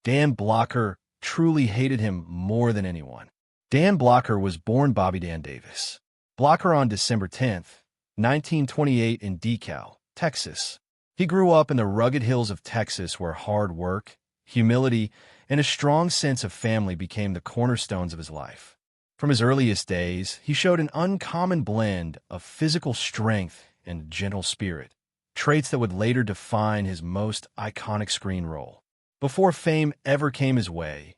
Dan Blocker truly hated him more than anyone. Dan Blocker was born Bobby Dan Davis Blocker on December 10th, 1928 in DeKalb, Texas. He grew up in the rugged hills of Texas where hard work, humility, and a strong sense of family became the cornerstones of his life. From his earliest days, he showed an uncommon blend of physical strength and gentle spirit, traits that would later define his most iconic screen role. Before fame ever came his way,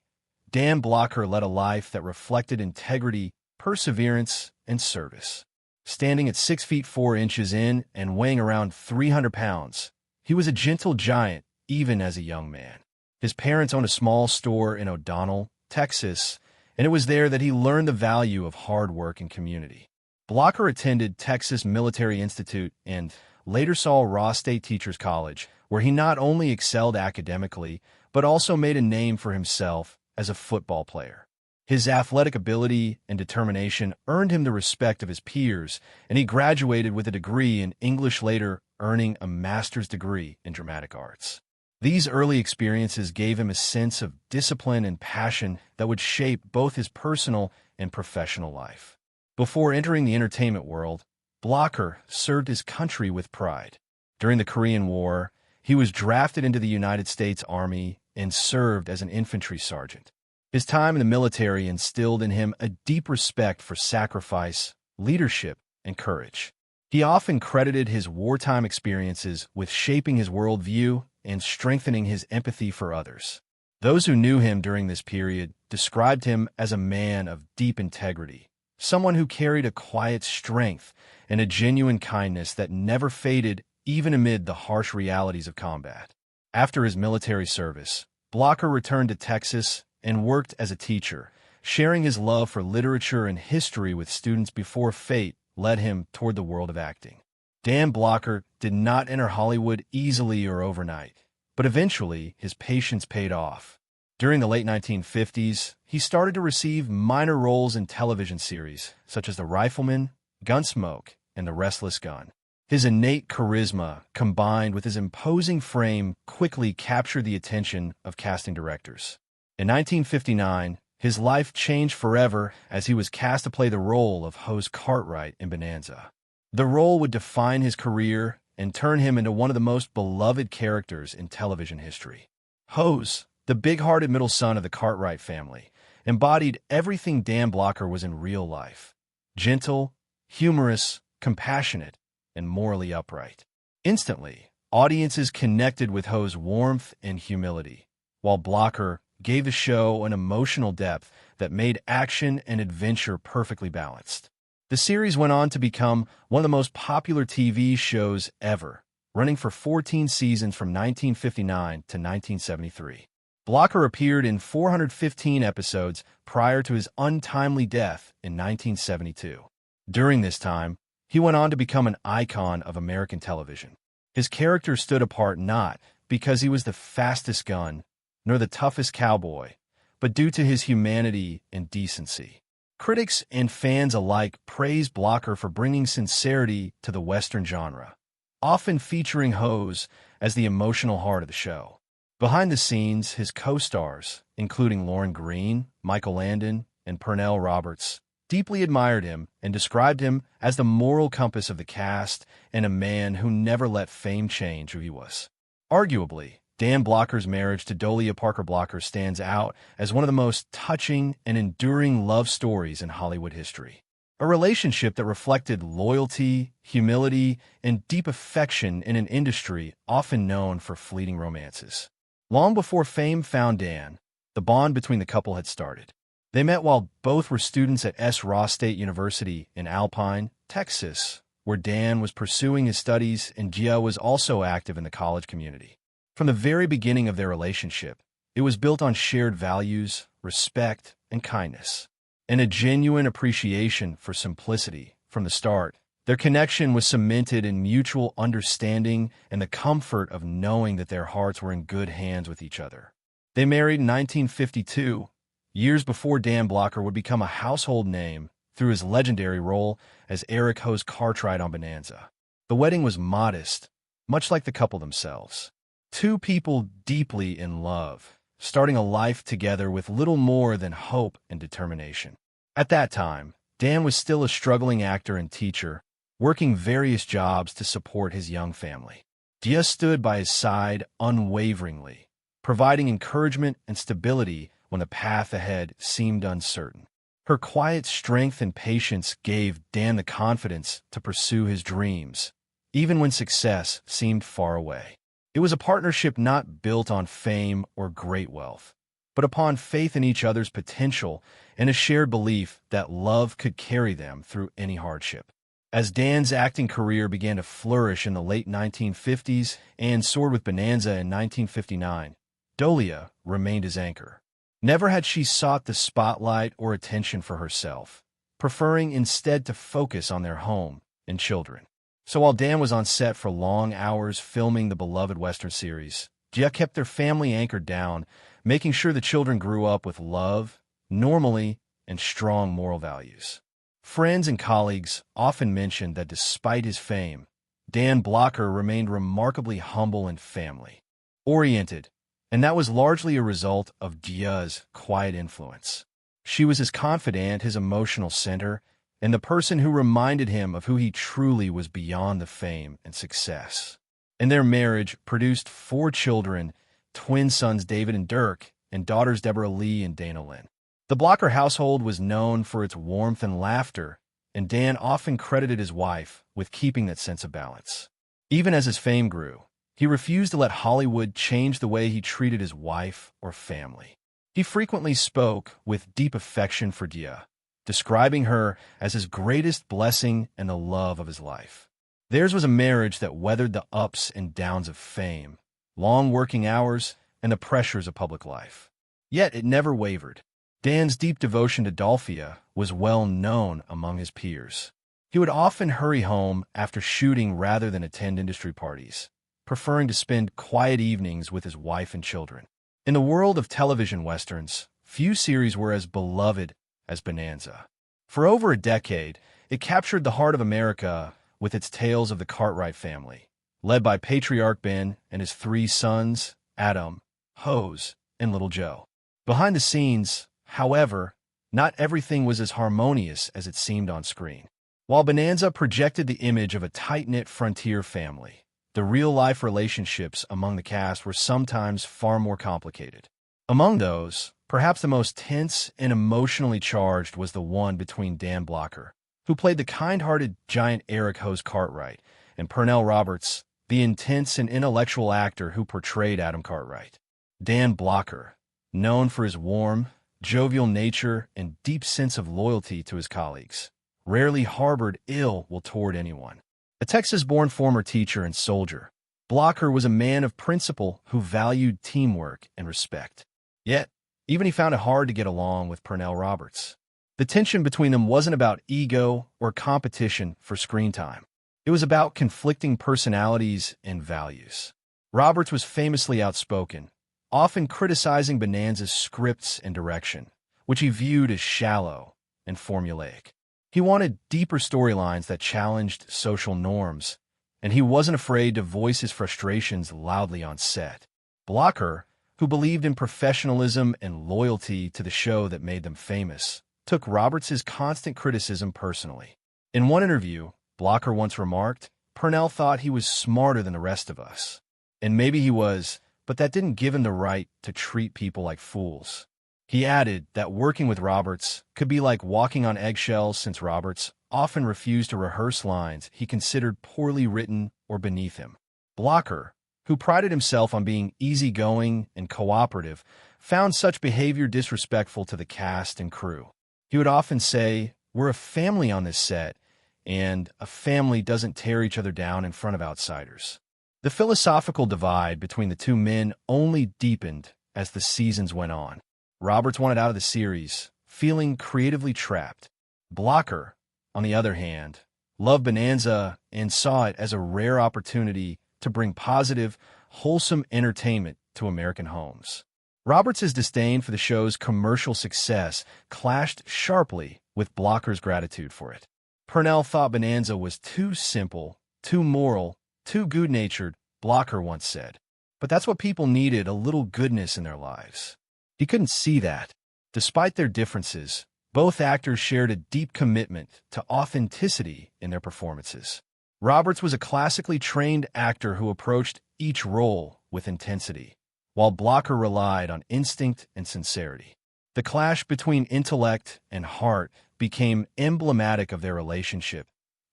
Dan Blocker led a life that reflected integrity, perseverance, and service. Standing at 6 feet 4 inches in and weighing around 300 pounds, he was a gentle giant even as a young man. His parents owned a small store in O'Donnell, Texas, and it was there that he learned the value of hard work and community. Blocker attended Texas Military Institute and later saw Ross State Teachers College, where he not only excelled academically, but also made a name for himself as a football player. His athletic ability and determination earned him the respect of his peers, and he graduated with a degree in English, later earning a master's degree in dramatic arts. These early experiences gave him a sense of discipline and passion that would shape both his personal and professional life. Before entering the entertainment world, Blocker served his country with pride. During the Korean War, he was drafted into the United States Army and served as an infantry sergeant. His time in the military instilled in him a deep respect for sacrifice, leadership, and courage. He often credited his wartime experiences with shaping his worldview and strengthening his empathy for others. Those who knew him during this period described him as a man of deep integrity, someone who carried a quiet strength and a genuine kindness that never faded even amid the harsh realities of combat. After his military service, Blocker returned to Texas and worked as a teacher, sharing his love for literature and history with students before fate led him toward the world of acting. Dan Blocker did not enter Hollywood easily or overnight, but eventually his patience paid off. During the late 1950s, he started to receive minor roles in television series such as The Rifleman, Gunsmoke, and The Restless Gun. His innate charisma, combined with his imposing frame, quickly captured the attention of casting directors. In 1959, his life changed forever as he was cast to play the role of Hose Cartwright in Bonanza. The role would define his career and turn him into one of the most beloved characters in television history. Hose, the big-hearted middle son of the Cartwright family, embodied everything Dan Blocker was in real life: gentle, humorous, compassionate, and morally upright. Instantly, audiences connected with Ho's warmth and humility, while Blocker gave the show an emotional depth that made action and adventure perfectly balanced. The series went on to become one of the most popular TV shows ever, running for 14 seasons from 1959 to 1973. Blocker appeared in 415 episodes prior to his untimely death in 1972. During this time, he went on to become an icon of American television. His character stood apart not because he was the fastest gun, nor the toughest cowboy, but due to his humanity and decency. Critics and fans alike praised Blocker for bringing sincerity to the Western genre, often featuring Hose as the emotional heart of the show. Behind the scenes, his co-stars, including Lauren Green, Michael Landon, and Pernell Roberts, deeply admired him and described him as the moral compass of the cast and a man who never let fame change who he was. Arguably, Dan Blocker's marriage to Dolia Parker Blocker stands out as one of the most touching and enduring love stories in Hollywood history. A relationship that reflected loyalty, humility, and deep affection in an industry often known for fleeting romances. Long before fame found Dan, the bond between the couple had started. They met while both were students at S. Ross State University in Alpine, Texas, where Dan was pursuing his studies and Gia was also active in the college community. From the very beginning of their relationship, it was built on shared values, respect, and kindness, and a genuine appreciation for simplicity. From the start, their connection was cemented in mutual understanding and the comfort of knowing that their hearts were in good hands with each other. They married in 1952, years before Dan Blocker would become a household name through his legendary role as Eric Hose Cartwright on Bonanza. The wedding was modest, much like the couple themselves. Two people deeply in love, starting a life together with little more than hope and determination. At that time, Dan was still a struggling actor and teacher, working various jobs to support his young family. Dia stood by his side unwaveringly, providing encouragement and stability when the path ahead seemed uncertain. Her quiet strength and patience gave Dan the confidence to pursue his dreams, even when success seemed far away. It was a partnership not built on fame or great wealth, but upon faith in each other's potential and a shared belief that love could carry them through any hardship. As Dan's acting career began to flourish in the late 1950s and soared with Bonanza in 1959, Dolia remained his anchor. Never had she sought the spotlight or attention for herself, preferring instead to focus on their home and children. So while Dan was on set for long hours filming the beloved Western series, Gia kept their family anchored down, making sure the children grew up with love, normally, and strong moral values. Friends and colleagues often mentioned that despite his fame, Dan Blocker remained remarkably humble and family-oriented, and that was largely a result of Gia's quiet influence. She was his confidant, his emotional center, and the person who reminded him of who he truly was beyond the fame and success. And their marriage produced 4 children, twin sons David and Dirk, and daughters Deborah Lee and Dana Lynn. The Blocker household was known for its warmth and laughter, and Dan often credited his wife with keeping that sense of balance. Even as his fame grew, he refused to let Hollywood change the way he treated his wife or family. He frequently spoke with deep affection for Dia, describing her as his greatest blessing and the love of his life. Theirs was a marriage that weathered the ups and downs of fame, long working hours, and the pressures of public life. Yet it never wavered. Dan's deep devotion to Dolphia was well known among his peers. He would often hurry home after shooting rather than attend industry parties, preferring to spend quiet evenings with his wife and children. In the world of television westerns, few series were as beloved as Bonanza. For over a decade, it captured the heart of America with its tales of the Cartwright family, led by Patriarch Ben and his 3 sons, Adam, Hose, and Little Joe. Behind the scenes, however, not everything was as harmonious as it seemed on screen. While Bonanza projected the image of a tight-knit frontier family, the real-life relationships among the cast were sometimes far more complicated. Among those, perhaps the most tense and emotionally charged was the one between Dan Blocker, who played the kind-hearted giant Eric Hose Cartwright, and Pernell Roberts, the intense and intellectual actor who portrayed Adam Cartwright. Dan Blocker, known for his warm, jovial nature and deep sense of loyalty to his colleagues, rarely harbored ill will toward anyone. A Texas-born former teacher and soldier, Blocker was a man of principle who valued teamwork and respect. Yet, even he found it hard to get along with Pernell Roberts. The tension between them wasn't about ego or competition for screen time. It was about conflicting personalities and values. Roberts was famously outspoken, often criticizing Bonanza's scripts and direction, which he viewed as shallow and formulaic. He wanted deeper storylines that challenged social norms, and he wasn't afraid to voice his frustrations loudly on set. Blocker, who believed in professionalism and loyalty to the show that made them famous, took Roberts' constant criticism personally. In one interview, Blocker once remarked, "Pernell thought he was smarter than the rest of us. And maybe he was, but that didn't give him the right to treat people like fools." He added that working with Roberts could be like walking on eggshells since Roberts often refused to rehearse lines he considered poorly written or beneath him. Blocker, who prided himself on being easygoing and cooperative, found such behavior disrespectful to the cast and crew. He would often say, "We're a family on this set, and a family doesn't tear each other down in front of outsiders." The philosophical divide between the two men only deepened as the seasons went on. Roberts wanted out of the series, feeling creatively trapped. Blocker, on the other hand, loved Bonanza and saw it as a rare opportunity to bring positive, wholesome entertainment to American homes. Roberts' disdain for the show's commercial success clashed sharply with Blocker's gratitude for it. Pernell thought Bonanza was too simple, too moral, too good-natured, Blocker once said. But that's what people needed, a little goodness in their lives. He couldn't see that. Despite their differences, both actors shared a deep commitment to authenticity in their performances. Roberts was a classically trained actor who approached each role with intensity, while Blocker relied on instinct and sincerity. The clash between intellect and heart became emblematic of their relationship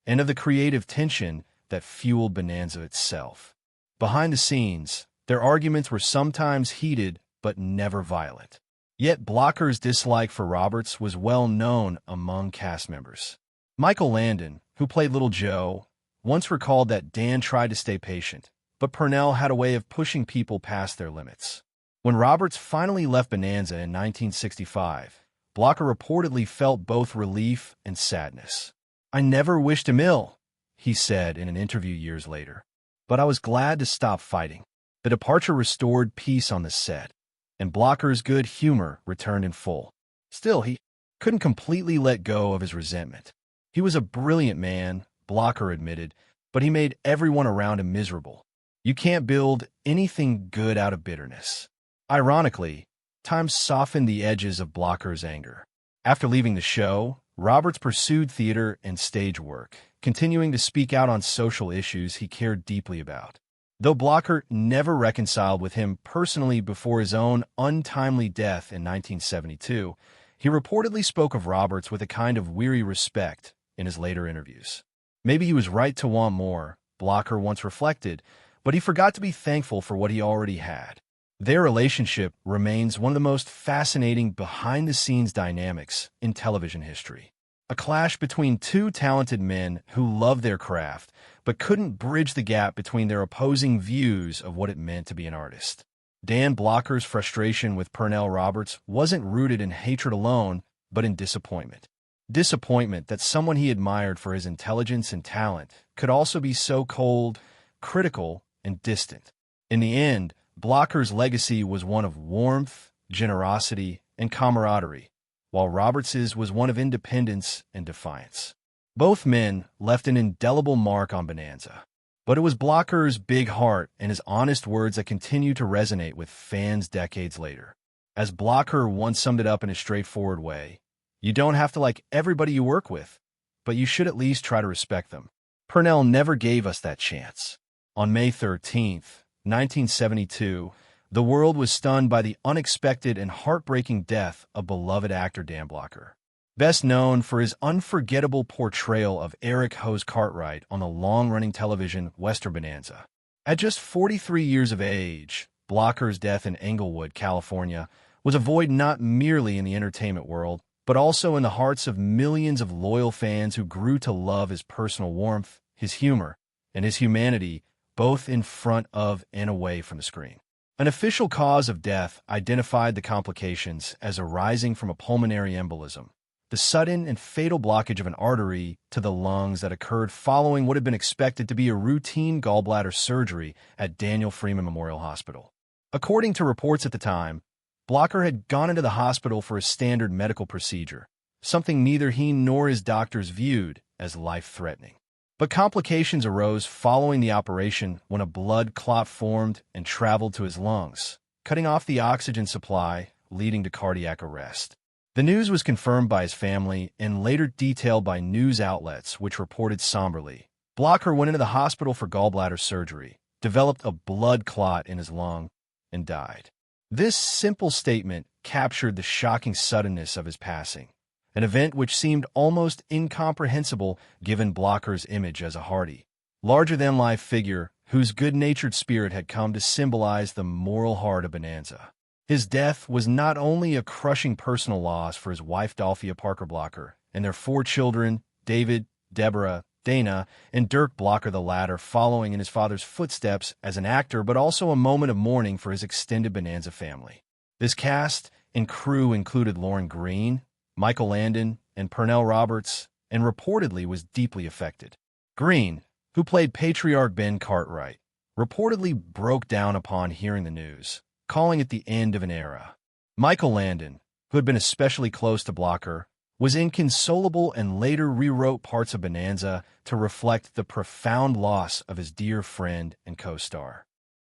and of the creative tension that fueled Bonanza itself. Behind the scenes, their arguments were sometimes heated but never violent. Yet Blocker's dislike for Roberts was well known among cast members. Michael Landon, who played Little Joe, once recalled that Dan tried to stay patient, but Purnell had a way of pushing people past their limits. When Roberts finally left Bonanza in 1965, Blocker reportedly felt both relief and sadness. "I never wished him ill," he said in an interview years later, "but I was glad to stop fighting." The departure restored peace on the set, and Blocker's good humor returned in full. Still, he couldn't completely let go of his resentment. He was a brilliant man, Blocker admitted, but he made everyone around him miserable. You can't build anything good out of bitterness. Ironically, time softened the edges of Blocker's anger. After leaving the show, Roberts pursued theater and stage work, continuing to speak out on social issues he cared deeply about. Though Blocker never reconciled with him personally before his own untimely death in 1972, he reportedly spoke of Roberts with a kind of weary respect in his later interviews. Maybe he was right to want more, Blocker once reflected, but he forgot to be thankful for what he already had. Their relationship remains one of the most fascinating behind-the-scenes dynamics in television history. A clash between two talented men who loved their craft, but couldn't bridge the gap between their opposing views of what it meant to be an artist. Dan Blocker's frustration with Purnell Roberts wasn't rooted in hatred alone, but in disappointment. Disappointment that someone he admired for his intelligence and talent could also be so cold, critical, and distant. In the end, Blocker's legacy was one of warmth, generosity, and camaraderie, while Roberts's was one of independence and defiance. Both men left an indelible mark on Bonanza, but it was Blocker's big heart and his honest words that continue to resonate with fans decades later. As Blocker once summed it up in a straightforward way, "You don't have to like everybody you work with, but you should at least try to respect them." Purnell never gave us that chance. On May 13th, 1972, the world was stunned by the unexpected and heartbreaking death of beloved actor Dan Blocker. Best known for his unforgettable portrayal of Eric Hose Cartwright on the long-running television Western Bonanza. At just 43 years of age, Blocker's death in Englewood, California, was a void not merely in the entertainment world, but also in the hearts of millions of loyal fans who grew to love his personal warmth, his humor, and his humanity, both in front of and away from the screen. An official cause of death identified the complications as arising from a pulmonary embolism, the sudden and fatal blockage of an artery to the lungs that occurred following what had been expected to be a routine gallbladder surgery at Daniel Freeman Memorial Hospital. According to reports at the time, Blocker had gone into the hospital for a standard medical procedure, something neither he nor his doctors viewed as life-threatening. But complications arose following the operation when a blood clot formed and traveled to his lungs, cutting off the oxygen supply, leading to cardiac arrest. The news was confirmed by his family and later detailed by news outlets which reported somberly. Blocker went into the hospital for gallbladder surgery, developed a blood clot in his lung, and died. This simple statement captured the shocking suddenness of his passing, an event which seemed almost incomprehensible given Blocker's image as a hearty, larger-than-life figure whose good-natured spirit had come to symbolize the moral heart of Bonanza. His death was not only a crushing personal loss for his wife Dolphia Parker Blocker and their 4 children, David, Deborah, Dana, and Dirk Blocker, the latter following in his father's footsteps as an actor, but also a moment of mourning for his extended Bonanza family. This cast and crew included Lauren Green, Michael Landon, and Purnell Roberts, and reportedly was deeply affected. Green, who played patriarch Ben Cartwright, reportedly broke down upon hearing the news, calling it the end of an era. Michael Landon, who had been especially close to Blocker, was inconsolable and later rewrote parts of Bonanza to reflect the profound loss of his dear friend and co-star.